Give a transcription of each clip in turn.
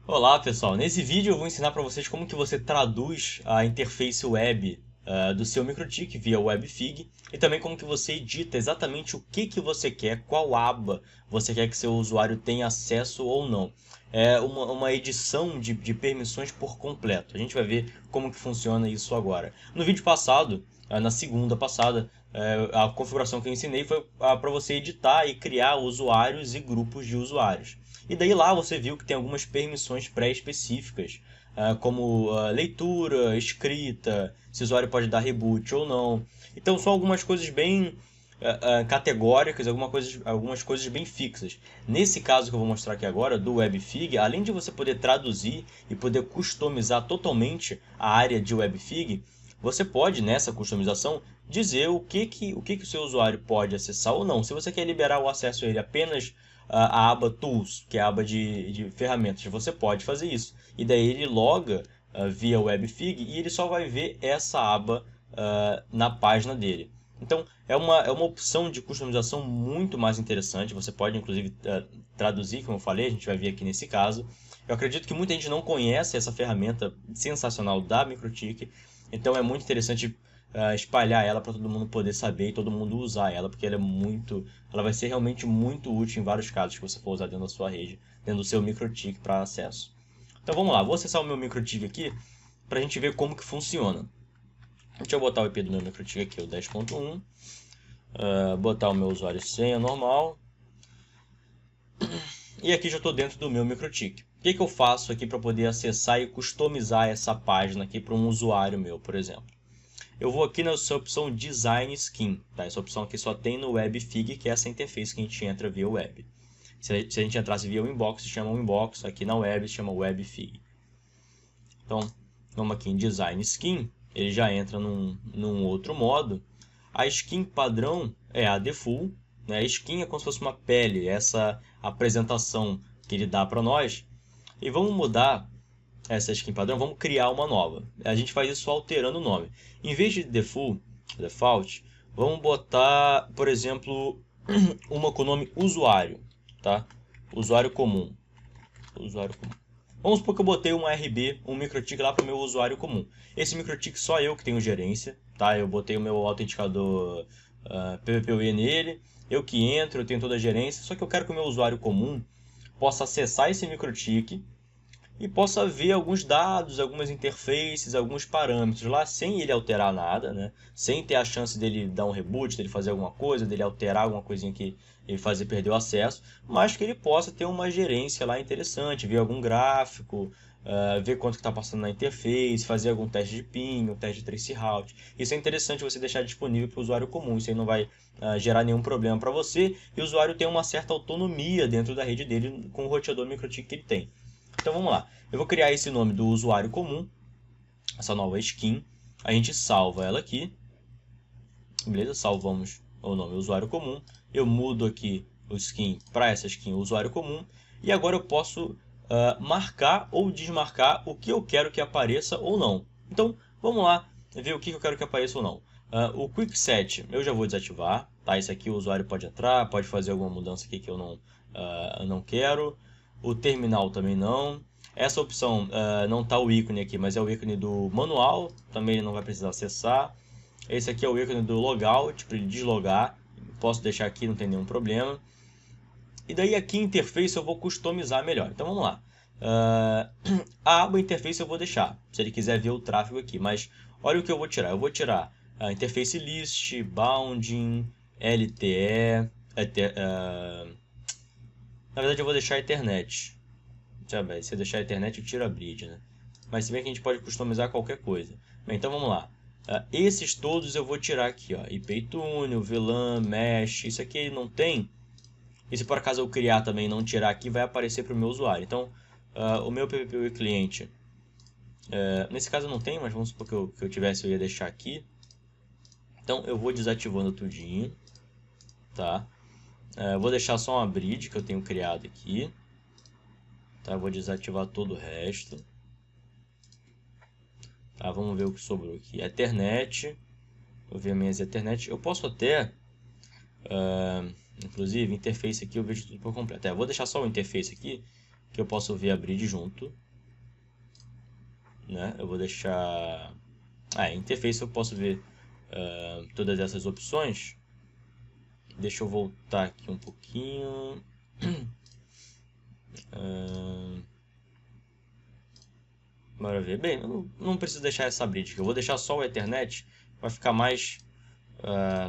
Olá pessoal, nesse vídeo eu vou ensinar para vocês como que você traduz a interface web do seu MikroTik via WebFig e também como que você edita exatamente o que você quer, qual aba você quer que seu usuário tenha acesso ou não. É uma edição de permissões por completo. A gente vai ver como que funciona isso agora. No vídeo passado, na segunda passada, a configuração que eu ensinei foi para você editar e criar usuários e grupos de usuários. E daí lá você viu que tem algumas permissões pré-específicas, como leitura, escrita, se o usuário pode dar reboot ou não. Então são algumas coisas bem categóricas, algumas coisas bem fixas. Nesse caso que eu vou mostrar aqui agora, do WebFig, além de você poder traduzir e poder customizar totalmente a área de WebFig, você pode, nessa customização, dizer o seu usuário pode acessar ou não. Se você quer liberar o acesso a ele apenas a aba Tools, que é a aba de ferramentas, você pode fazer isso. E daí ele loga via WebFig e ele só vai ver essa aba na página dele. Então, é uma opção de customização muito mais interessante. Você pode, inclusive, traduzir, como eu falei, a gente vai ver aqui nesse caso. Eu acredito que muita gente não conhece essa ferramenta sensacional da MikroTik, então é muito interessante espalhar ela para todo mundo poder saber e todo mundo usar ela, porque ela vai ser realmente muito útil em vários casos que você for usar dentro da sua rede, dentro do seu MikroTik para acesso. Então vamos lá, vou acessar o meu MikroTik aqui para a gente ver como que funciona. Deixa eu botar o IP do meu MikroTik aqui, o 10.1, botar o meu usuário e senha normal, e aqui já estou dentro do meu MikroTik. O que eu faço aqui para poder acessar e customizar essa página aqui para um usuário meu, por exemplo? Eu vou aqui nessa opção Design Skin, tá? Essa opção aqui só tem no WebFig, que é essa interface que a gente entra via web. Se a gente entrasse via o inbox, se chama inbox, aqui na web se chama WebFig. Então, vamos aqui em Design Skin, ele já entra num outro modo. A skin padrão é a default, né? A skin é como se fosse uma pele, essa apresentação que ele dá para nós. E vamos mudar essa skin padrão, vamos criar uma nova. A gente faz isso alterando o nome. Em vez de default, vamos botar, por exemplo, uma com o nome usuário, tá? Usuário comum. Usuário comum. Vamos supor que eu botei um RB, um MikroTik lá para o meu usuário comum. Esse MikroTik só eu que tenho gerência, tá? Eu botei o meu autenticador PVPoE nele, eu que entro, eu tenho toda a gerência, só que eu quero que o meu usuário comum possa acessar esse MikroTik e possa ver alguns dados, algumas interfaces, alguns parâmetros lá sem ele alterar nada, né? Sem ter a chance dele dar um reboot, dele fazer alguma coisa, dele alterar alguma coisinha que ele fazer perder o acesso, mas que ele possa ter uma gerência lá interessante, ver algum gráfico, ver quanto que está passando na interface, fazer algum teste de ping, um teste de traceroute. Isso é interessante você deixar disponível para o usuário comum, isso aí não vai gerar nenhum problema para você e o usuário tem uma certa autonomia dentro da rede dele com o roteador MikroTik que ele tem. Então vamos lá, eu vou criar esse nome do usuário comum, essa nova skin, a gente salva ela aqui, beleza? Salvamos o nome usuário comum, eu mudo aqui o skin para essa skin usuário comum, e agora eu posso marcar ou desmarcar o que eu quero que apareça ou não. Então vamos lá ver o que eu quero que apareça ou não. O Quick Set eu já vou desativar, tá? Esse aqui o usuário pode entrar, pode fazer alguma mudança aqui que eu não quero. O terminal também não. Essa opção não está o ícone aqui, mas é o ícone do manual, também ele não vai precisar acessar. Esse aqui é o ícone do logout, para ele deslogar. Posso deixar aqui, não tem nenhum problema. E daí aqui interface eu vou customizar melhor. Então vamos lá. A aba interface eu vou deixar, se ele quiser ver o tráfego aqui. Mas olha o que eu vou tirar. Eu vou tirar a interface list, bounding, LTE, na verdade eu vou deixar a Ethernet. Se eu deixar a Ethernet eu tiro a bridge, né? Mas se bem que a gente pode customizar qualquer coisa. Bem, então vamos lá. Esses todos eu vou tirar aqui, ó. IP Tunnel, VLAN, Mesh, isso aqui não tem. E se por acaso eu criar também e não tirar aqui, vai aparecer para o meu usuário. Então, o meu PVPoE cliente, nesse caso não tem, mas vamos supor que eu tivesse, eu ia deixar aqui. Então eu vou desativando tudinho, tá? Vou deixar só uma bridge que eu tenho criado aqui. Tá, vou desativar todo o resto. Tá, vamos ver o que sobrou aqui. Ethernet. Vou ver minhas Ethernet. Eu posso até, inclusive, interface aqui eu vejo tudo por completo. Vou deixar só o interface aqui, que eu posso ver a bridge junto, né? Eu vou deixar... interface eu posso ver todas essas opções. Deixa eu voltar aqui um pouquinho. Bora ver. Bem, eu não preciso deixar essa bridge, eu vou deixar só o Ethernet, vai ficar mais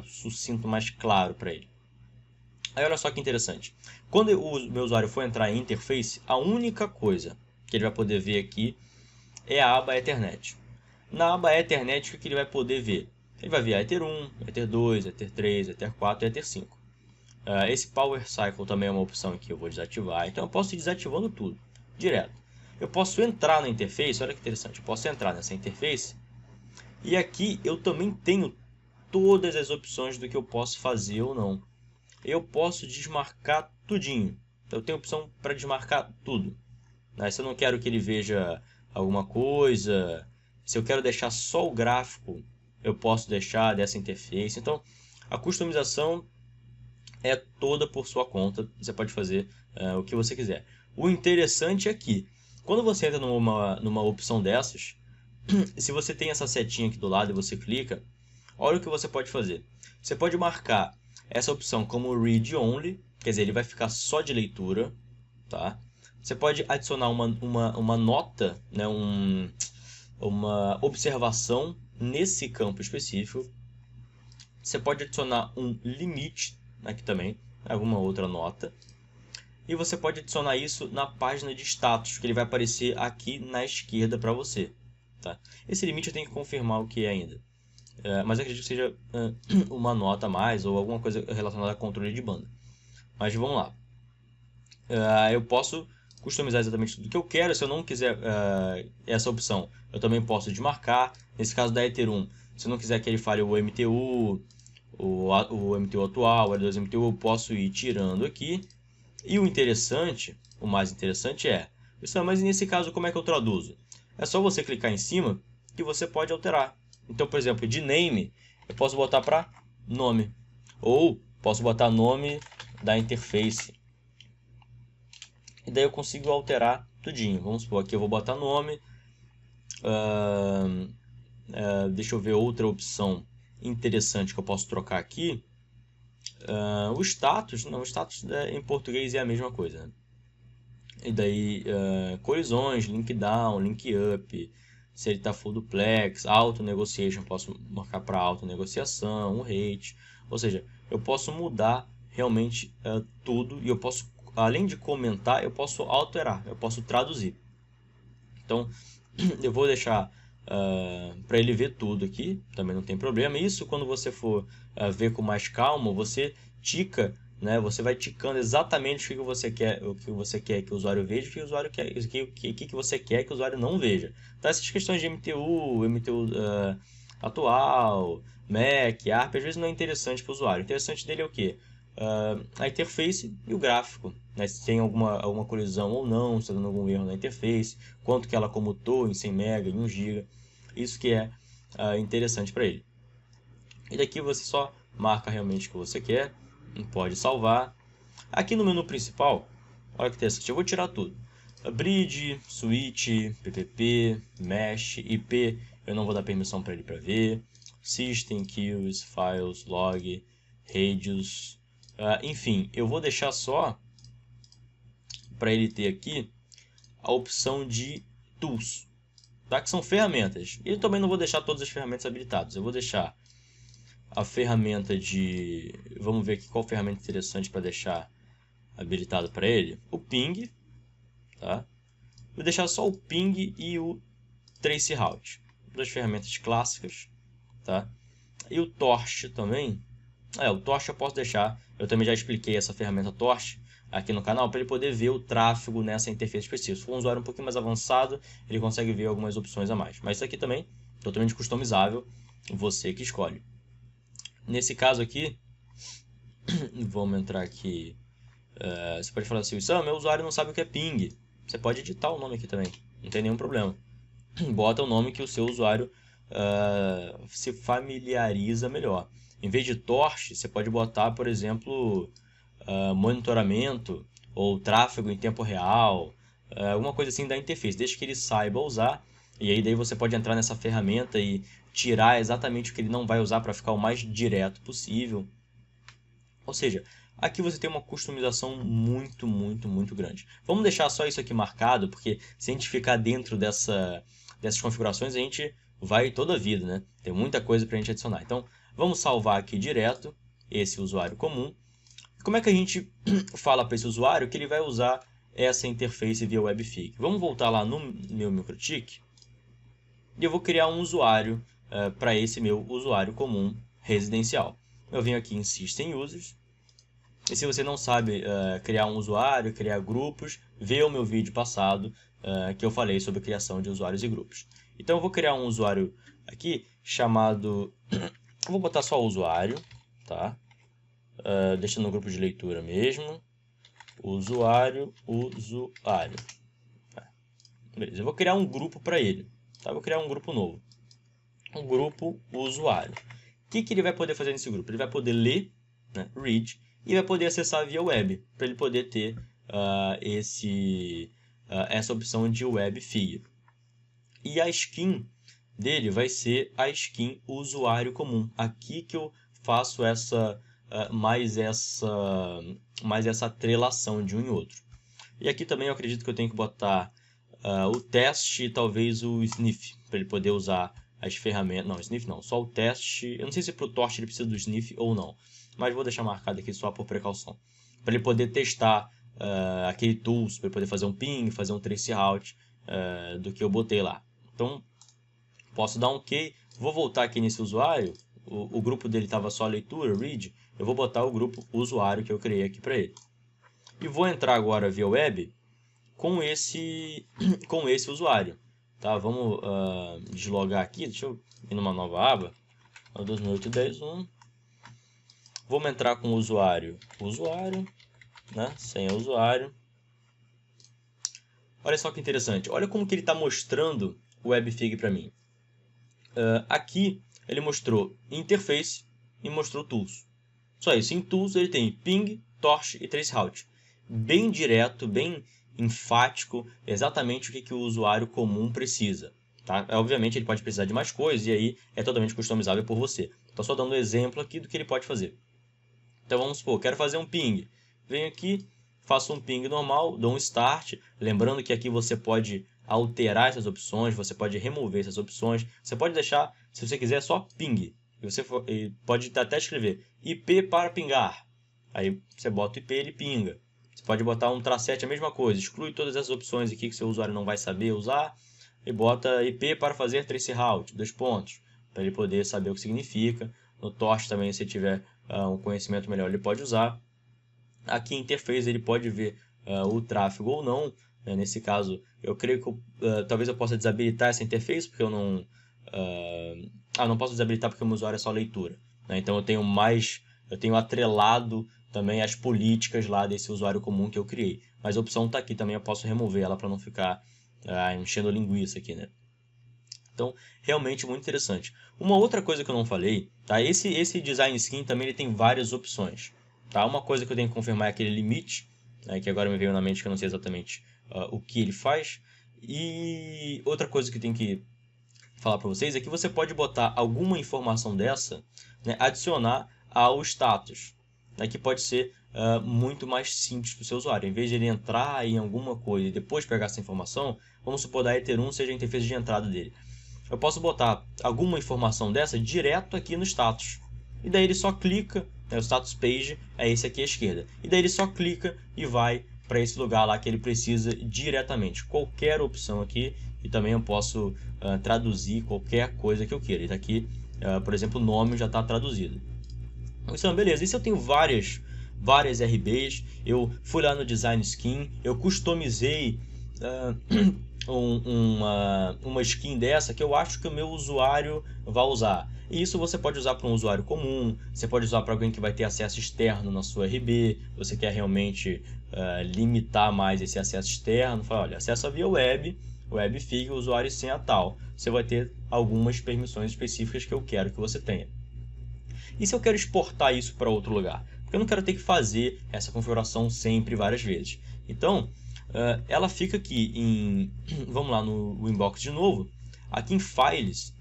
sucinto, mais claro para ele. Aí olha só que interessante. Quando o meu usuário for entrar em interface, a única coisa que ele vai poder ver aqui é a aba Ethernet. Na aba Ethernet, o que ele vai poder ver? Ele vai ver a Ether 1, Ether 2, Ether 3, Ether 4 e Ether 5. Esse Power Cycle também é uma opção que eu vou desativar. Então eu posso ir desativando tudo, direto. Eu posso entrar na interface, olha que interessante. Eu posso entrar nessa interface. E aqui eu também tenho todas as opções do que eu posso fazer ou não. Eu posso desmarcar tudinho. Eu tenho opção para desmarcar tudo. Se eu não quero que ele veja alguma coisa, se eu quero deixar só o gráfico, eu posso deixar dessa interface. Então, a customização é toda por sua conta. Você pode fazer o que você quiser. O interessante é que, quando você entra numa opção dessas, se você tem essa setinha aqui do lado e você clica, olha o que você pode fazer. Você pode marcar essa opção como Read Only, quer dizer, ele vai ficar só de leitura, tá? Você pode adicionar uma nota, né, uma observação nesse campo específico. Você pode adicionar um limite aqui também, alguma outra nota. E você pode adicionar isso na página de status, que ele vai aparecer aqui na esquerda para você. Tá? Esse limite eu tenho que confirmar o que é ainda. Mas eu acredito que seja uma nota a mais ou alguma coisa relacionada a controle de banda. Mas vamos lá. Eu posso customizar exatamente tudo que eu quero. Se eu não quiser essa opção, eu também posso desmarcar. Nesse caso da Ether 1, se eu não quiser que ele fale o MTU, o MTU atual, o L2 MTU, eu posso ir tirando aqui. E o mais interessante é, mas nesse caso como é que eu traduzo? É só você clicar em cima que você pode alterar. Então, por exemplo, de name, eu posso botar para nome. Ou posso botar nome da interface. E daí eu consigo alterar tudinho. Vamos supor, aqui eu vou botar nome. Deixa eu ver outra opção interessante que eu posso trocar aqui. O status, não, o status em português é a mesma coisa, né? E daí, colisões, link down, link up, se ele está full duplex, auto negotiation, posso marcar para auto negociação, um rate, ou seja, eu posso mudar realmente tudo e eu posso, além de comentar, eu posso alterar, eu posso traduzir. Então, eu vou deixar para ele ver tudo aqui, também não tem problema. Isso quando você for ver com mais calma, você tica, né? Você vai ticando exatamente o que você quer, que o usuário veja, o que o usuário quer, o que você quer que o usuário não veja. Então, essas questões de MTU atual, MAC, ARP, às vezes não é interessante para o usuário. O interessante dele é o quê? A interface e o gráfico, né? Se tem alguma colisão ou não, se está dando algum erro na interface, quanto que ela comutou em 100 MB, em 1 GB, isso que é interessante para ele. E daqui você só marca realmente o que você quer, pode salvar. Aqui no menu principal, olha que interessante, eu vou tirar tudo. Bridge, switch, PPP, mesh, IP, eu não vou dar permissão para ele para ver. System, queues, files, log, radius, enfim, eu vou deixar só para ele ter aqui a opção de tools, tá? Que são ferramentas. E eu também não vou deixar todas as ferramentas habilitadas. Eu vou deixar a ferramenta de... Vamos ver aqui qual ferramenta interessante para deixar habilitado para ele. O ping, tá? Vou deixar só o ping e o traceroute, duas ferramentas clássicas, tá? E o torch também. O torch eu posso deixar. Eu também já expliquei essa ferramenta torch aqui no canal para ele poder ver o tráfego nessa interface específica. Se for um usuário um pouquinho mais avançado, ele consegue ver algumas opções a mais. Mas isso aqui também totalmente customizável, você que escolhe. Nesse caso aqui, vamos entrar aqui. Você pode falar assim, meu usuário não sabe o que é ping. Você pode editar o nome aqui também, não tem nenhum problema. Bota o nome que o seu usuário se familiariza melhor. Em vez de torch, você pode botar, por exemplo, monitoramento ou tráfego em tempo real, alguma coisa assim da interface, desde que ele saiba usar. E aí daí você pode entrar nessa ferramenta e tirar exatamente o que ele não vai usar para ficar o mais direto possível. Ou seja, aqui você tem uma customização muito, muito, muito grande. Vamos deixar só isso aqui marcado, porque se a gente ficar dentro dessas configurações, a gente vai toda a vida, né? Tem muita coisa para a gente adicionar. Então, vamos salvar aqui direto esse usuário comum. Como é que a gente fala para esse usuário que ele vai usar essa interface via WebFig? Vamos voltar lá no meu MikroTik e eu vou criar um usuário para esse meu usuário comum residencial. Eu venho aqui em System Users. E se você não sabe criar um usuário, criar grupos, vê o meu vídeo passado que eu falei sobre criação de usuários e grupos. Então eu vou criar um usuário aqui chamado... eu vou botar só usuário, tá? Deixando no grupo de leitura mesmo. Usuário. Beleza, eu vou criar um grupo para ele. Tá? Vou criar um grupo novo. Um grupo usuário. O que ele vai poder fazer nesse grupo? Ele vai poder ler, né, read, e vai poder acessar via web, para ele poder ter essa opção de WebFig. E a skin dele vai ser a skin usuário comum. Aqui que eu faço mais essa atrelação de um e outro. E aqui também eu acredito que eu tenho que botar o teste e talvez o sniff, para ele poder usar as ferramentas. Não, sniff não, só o teste. Eu não sei se para o torch ele precisa do sniff ou não, mas vou deixar marcado aqui só por precaução, para ele poder testar aquele tools, para ele poder fazer um ping, fazer um traceroute do que eu botei lá. Então, posso dar um OK, vou voltar aqui nesse usuário, o grupo dele estava só leitura, read, eu vou botar o grupo usuário que eu criei aqui para ele. E vou entrar agora via web com esse usuário. Tá? Vamos deslogar aqui, deixa eu ir numa nova aba, 2008.10.1. Vamos entrar com o usuário, né? Senha usuário. Olha só que interessante, olha como que ele está mostrando o WebFig para mim. Aqui ele mostrou interface e mostrou tools. Só isso, em tools ele tem ping, torch e traceroute. Bem direto, bem enfático, exatamente o que o usuário comum precisa. Tá? Obviamente ele pode precisar de mais coisas e aí é totalmente customizável por você. Estou só dando um exemplo aqui do que ele pode fazer. Então vamos supor, quero fazer um ping. Venho aqui, faço um ping normal, dou um start. Lembrando que aqui você pode alterar essas opções, você pode remover essas opções. Você pode deixar, se você quiser, só ping. Você pode até escrever IP para pingar. Aí você bota o IP e ele pinga. Você pode botar um tracete, a mesma coisa. Exclui todas essas opções aqui que seu usuário não vai saber usar. E bota IP para fazer traceroute, 2 pontos. Para ele poder saber o que significa. No torch também, se tiver um conhecimento melhor, ele pode usar. Aqui em interface ele pode ver o tráfego ou não. Nesse caso, eu creio que talvez eu possa desabilitar essa interface, porque eu não... não posso desabilitar porque o meu usuário é só leitura. Né? Então eu tenho atrelado também as políticas lá desse usuário comum que eu criei. Mas a opção está aqui também, eu posso remover ela para não ficar enchendo linguiça aqui, né? Então, realmente muito interessante. Uma outra coisa que eu não falei, tá? Esse design skin também ele tem várias opções. Tá? Uma coisa que eu tenho que confirmar é aquele limite, né? Que agora me veio na mente que eu não sei exatamente o que ele faz. E outra coisa que eu tenho que falar para vocês é que você pode botar alguma informação dessa, né? Adicionar ao status, né? Que pode ser muito mais simples para o seu usuário. Em vez de ele entrar em alguma coisa e depois pegar essa informação, vamos supor da Ether1 seja a interface de entrada dele. Eu posso botar alguma informação dessa direto aqui no status. E daí ele só clica, né, o status page é esse aqui à esquerda. E daí ele só clica e vai para esse lugar lá que ele precisa diretamente. Qualquer opção aqui, e também eu posso traduzir qualquer coisa que eu queira. E daqui, por exemplo, o nome já está traduzido. Então, beleza. E se eu tenho várias RBs, eu fui lá no Design Skin, eu customizei uma skin dessa que eu acho que o meu usuário vai usar. E isso você pode usar para um usuário comum, você pode usar para alguém que vai ter acesso externo na sua RB, você quer realmente limitar mais esse acesso externo, fala, olha, acesso via web, WebFig, usuário sem a tal. Você vai ter algumas permissões específicas que eu quero que você tenha. E se eu quero exportar isso para outro lugar? Porque eu não quero ter que fazer essa configuração sempre, várias vezes. Então, ela fica aqui em... Vamos lá no inbox de novo. Aqui em Files,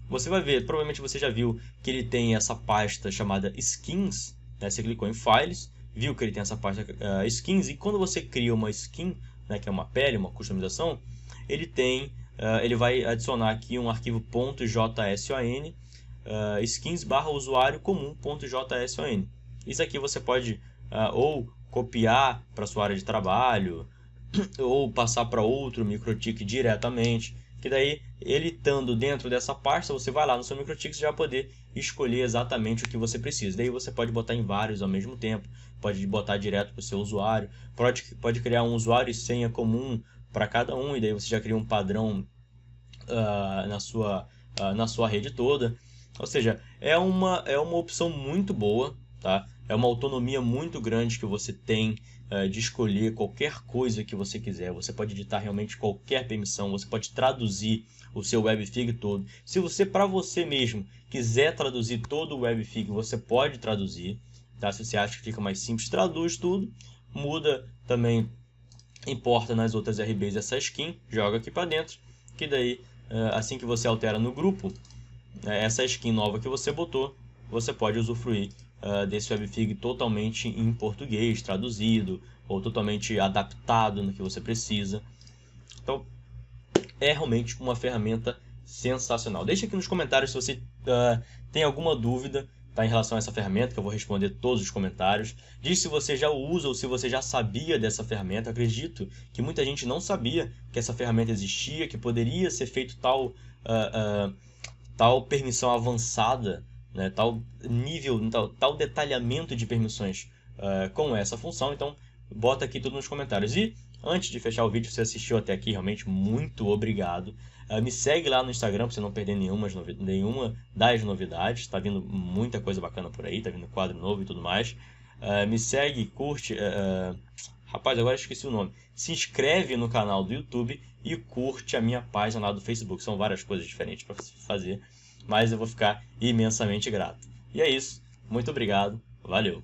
você vai ver, provavelmente você já viu que ele tem essa pasta chamada Skins, né? Você clicou em Files, viu que ele tem essa pasta Skins, e quando você cria uma skin, né, que é uma pele, uma customização, ele vai adicionar aqui um arquivo .json, skins/usuário comum.json. Isso aqui você pode ou copiar para sua área de trabalho, ou passar para outro MikroTik diretamente, que daí ele estando dentro dessa pasta, você vai lá no seu MikroTik e já vai poder escolher exatamente o que você precisa. Daí você pode botar em vários ao mesmo tempo, pode botar direto para o seu usuário, pode criar um usuário e senha comum para cada um, e daí você já cria um padrão na sua rede toda. Ou seja, é uma opção muito boa, tá? É uma autonomia muito grande que você tem de escolher qualquer coisa que você quiser. Você pode editar realmente qualquer permissão, você pode traduzir o seu webfig todo. Se você, para você mesmo, quiser traduzir todo o webfig, você pode traduzir, tá? Se você acha que fica mais simples, traduz tudo, muda também, importa nas outras RBs essa skin, joga aqui para dentro, que daí, assim que você altera no grupo, essa skin nova que você botou, você pode usufruir desse webfig totalmente em português, traduzido, ou totalmente adaptado no que você precisa. Então, é realmente uma ferramenta sensacional. Deixa aqui nos comentários se você tem alguma dúvida, tá, em relação a essa ferramenta, que eu vou responder todos os comentários. Diz se você já usa ou se você já sabia dessa ferramenta. Eu acredito que muita gente não sabia que essa ferramenta existia, que poderia ser feito tal permissão avançada, né, tal nível, tal detalhamento de permissões com essa função. Então, bota aqui tudo nos comentários. E antes de fechar o vídeo, se você assistiu até aqui, realmente muito obrigado. Me segue lá no Instagram para você não perder nenhuma das novidades. Está vindo muita coisa bacana por aí, está vindo quadro novo e tudo mais. Me segue, curte. Rapaz, agora esqueci o nome. Se inscreve no canal do YouTube e curte a minha página lá do Facebook. São várias coisas diferentes para fazer, mas eu vou ficar imensamente grato. E é isso. Muito obrigado. Valeu.